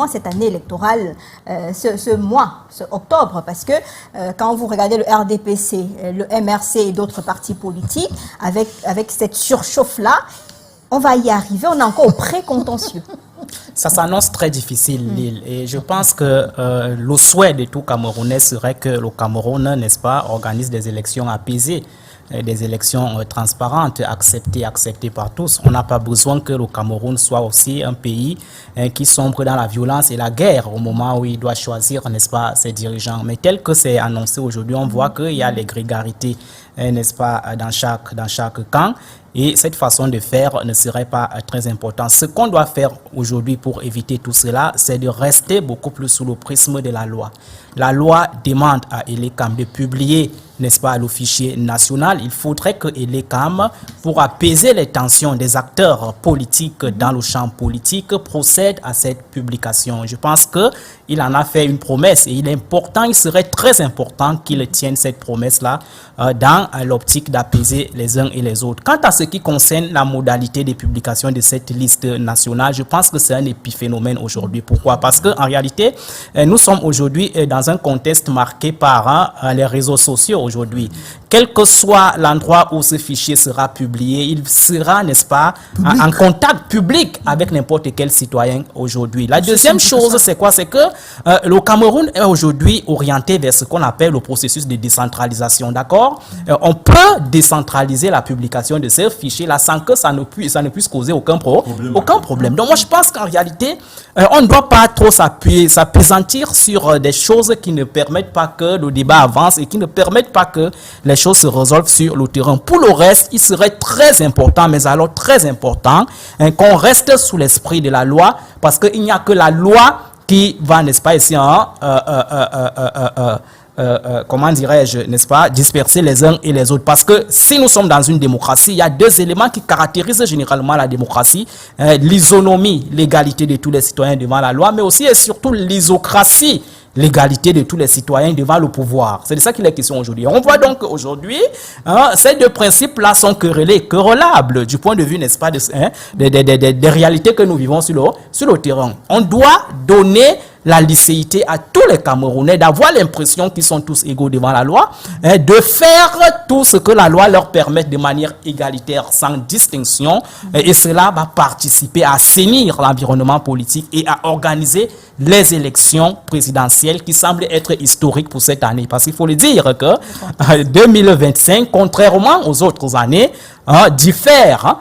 cette année électorale, ce mois, ce octobre, parce que quand vous regardez le RDPC, le MRC et d'autres partis politiques, avec cette surchauffe-là, on va y arriver, on est encore au pré-contentieux. Ça s'annonce très difficile, Lille. Et je pense que le souhait de tout Camerounais serait que le Cameroun, n'est-ce pas, organise des élections apaisées, des élections transparentes, acceptées par tous. On n'a pas besoin que le Cameroun soit aussi un pays qui sombre dans la violence et la guerre au moment où il doit choisir, n'est-ce pas, ses dirigeants. Mais tel que c'est annoncé aujourd'hui, on voit qu'il y a les grégarités, n'est-ce pas, dans chaque camp. Et cette façon de faire ne serait pas très importante. Ce qu'on doit faire aujourd'hui pour éviter tout cela, c'est de rester beaucoup plus sous le prisme de la loi. La loi demande à Elecam de publier, n'est-ce pas, le fichier national. Il faudrait que Elecam, pour apaiser les tensions des acteurs politiques dans le champ politique, procède à cette publication. Je pense qu'il en a fait une promesse et il serait très important qu'il tienne cette promesse-là dans l'optique d'apaiser les uns et les autres. Quant à ce qui concerne la modalité de publication de cette liste nationale, je pense que c'est un épiphénomène aujourd'hui. Pourquoi? Parce qu'en réalité, nous sommes aujourd'hui dans un contexte marqué par les réseaux sociaux aujourd'hui. Quel que soit l'endroit où ce fichier sera publié, il sera, n'est-ce pas, en contact public avec n'importe quel citoyen aujourd'hui. La deuxième chose, c'est quoi? C'est que le Cameroun est aujourd'hui orienté vers ce qu'on appelle le processus de décentralisation, d'accord? On peut décentraliser la publication de ces fichiers-là sans que ça ne puisse causer aucun problème. Donc moi, je pense qu'en réalité, on ne doit pas trop s'appesantir sur des choses qui ne permettent pas que le débat avance et qui ne permettent pas que les choses se résolvent sur le terrain. Pour le reste, il serait très important, mais alors très important, qu'on reste sous l'esprit de la loi, parce qu'il n'y a que la loi qui va, n'est-ce pas, ici, comment dirais-je, n'est-ce pas, disperser les uns et les autres. Parce que si nous sommes dans une démocratie, il y a deux éléments qui caractérisent généralement la démocratie. L'isonomie, l'égalité de tous les citoyens devant la loi, mais aussi et surtout l'isocratie, l'égalité de tous les citoyens devant le pouvoir. C'est de ça qu'il est question aujourd'hui. On voit donc qu'aujourd'hui, ces deux principes-là sont querellables du point de vue, n'est-ce pas, des réalités que nous vivons sur le terrain. On doit donner la licéité à tous les Camerounais, d'avoir l'impression qu'ils sont tous égaux devant la loi, de faire tout ce que la loi leur permet de manière égalitaire, sans distinction, et cela va participer à assainir l'environnement politique et à organiser les élections présidentielles qui semblent être historiques pour cette année. Parce qu'il faut le dire que 2025, contrairement aux autres années, diffère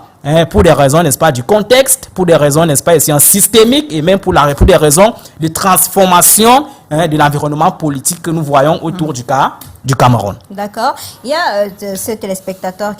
pour des raisons, n'est-ce pas, du contexte, pour des raisons, n'est-ce pas, systémiques et même pour des raisons de transformation de l'environnement politique que nous voyons autour du Cameroun. D'accord. Il y a ce téléspectateur qui